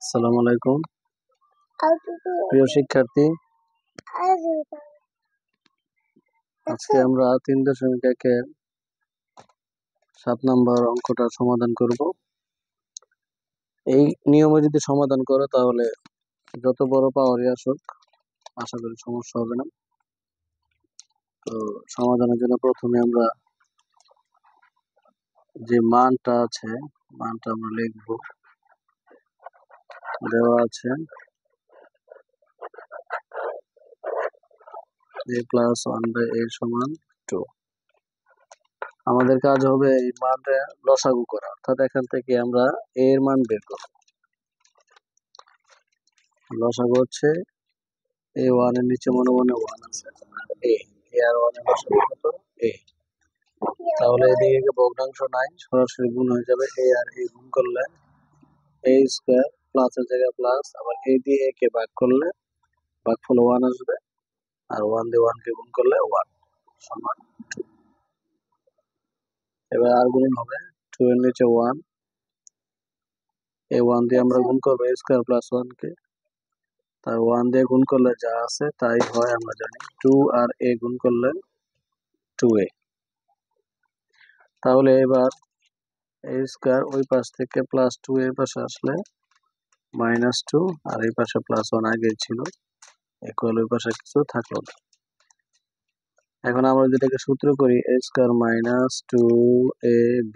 আসসালামু আলাইকুম প্রিয় শিক্ষার্থী, আজকে আমরা 3.1 7 নম্বর অঙ্কটা সমাধান করব। এই নিয়মে যদি সমাধান করো তাহলে যত বড় পাওয়ারই আসুক আশা করি সমস্যা হবে না। তো সমাধানের জন্য প্রথমে আমরা যে মানটা আছে মানটা আমরা লিখব। দেওয়া আছে a+1/a = 2। আমাদের কাজ হবে এই মানটা লসাগু করা, অর্থাৎ এখান থেকে আমরা a এর মান বের করব। লসাগু হচ্ছে a1 এর নিচে মনে মনে 1 আছে, a আর 1 এর লসাগু কত? a। তাহলে এদিকে ভগ্নাংশ নাই, সরাসরি গুণ হয়ে যাবে। a আর a গুণ করলে a² প্লাসের জায়গায় প্লাস, আবার a দিয়ে a কে ভাগ করলে ভাগফল 1 আসবে, আর 1 দিয়ে 1 কে গুণ করলে 1 সমান 2। এবার আর গুণ হবে 2 এর নিচে 1, এই 1 দিয়ে আমরা গুণ করবো a² প্লাস 1 কে, তার 1 দিয়ে গুণ করলে যা আছে তাই হয় আমরা জানি। 2 আর a গুণ করলে 2a। তাহলে এবার a² ওই পাশ থেকে প্লাস 2 এই পাশে আসলে -2, আর এই পাশে +1 আগেই ছিল, ইকুয়াল ওই পাশে কিছু থাকলো না। এখন আমরা যেটাকে সূত্র করি a² -2ab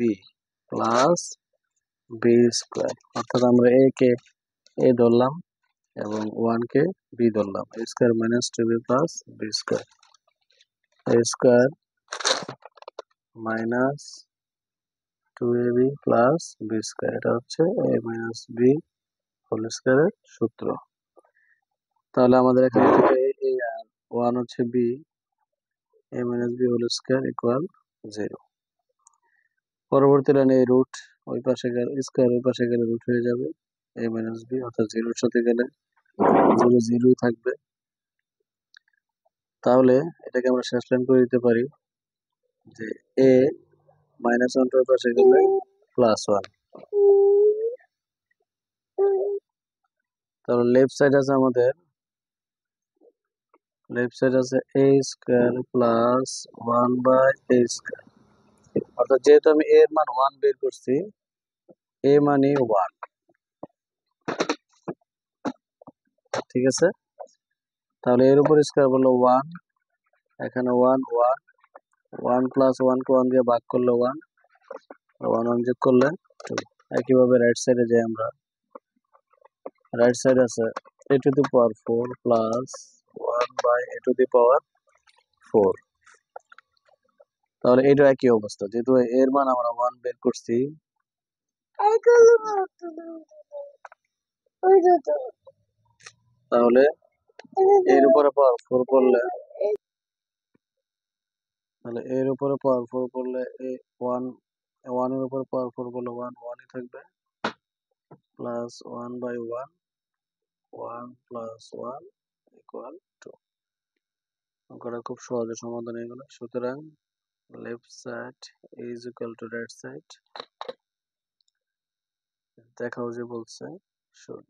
প্লাস b², অর্থাৎ আমরা a কে a ধরলাম এবং 1 কে b ধরলাম। a² -2b plus b², a² -2ab plus b², এটা হচ্ছে a - b হোল স্কয়ারের সূত্র। তাহলে আমাদের এখান থেকে a আর 1 হচ্ছে b, a - b whole square equal 0। পরবর্তী লাইনে রুট ওই পাশে গেলে স্কয়ার ওই পাশে গেলে রুট হয়ে যাবে, a - b অর্থাৎ 0 এর সাথে গেলে 0 0ই থাকবে। তাহলে এটাকে আমরা শেষ লাইন করে দিতে পারি যে a -1 ওই পাশে গেলে +1। তাহলে লেফট সাইড আছে আমাদের, লেফট সাইড আছে a² প্লাস 1/a², অর্থাৎ যেহেতু আমি a এর মান 1 বের করছি, a মানে 1, ঠিক আছে। তাহলে এর উপর স্কয়ার বললো 1, এখানে 1 1 1 প্লাস 1 কে 1 দিয়ে ভাগ করলে 1, 1 1 যোগ করলে 2। একইভাবে রাইট সাইডে যাই আমরা, রাইট সাইড আছে a⁴ প্লাস 1/a⁴। তাহলে এটা একই অবস্থা, যেহেতু এর মান আমরা 1 বের করছি, তাহলে এর উপরে পাওয়ার 4 করলে, তাহলে এর উপরে পাওয়ার 4 করলে 1 এর উপরে পাওয়ার 4 করলে 1 1ই থাকবে, প্লাস 1/1 1 প্লাস 1 ইকুয়াল 2। অঙ্কটা খুব সহজে সমাধান হয়ে গেল। সুতরাং left side is equal to right side. দেখাও যে বলছে শুড।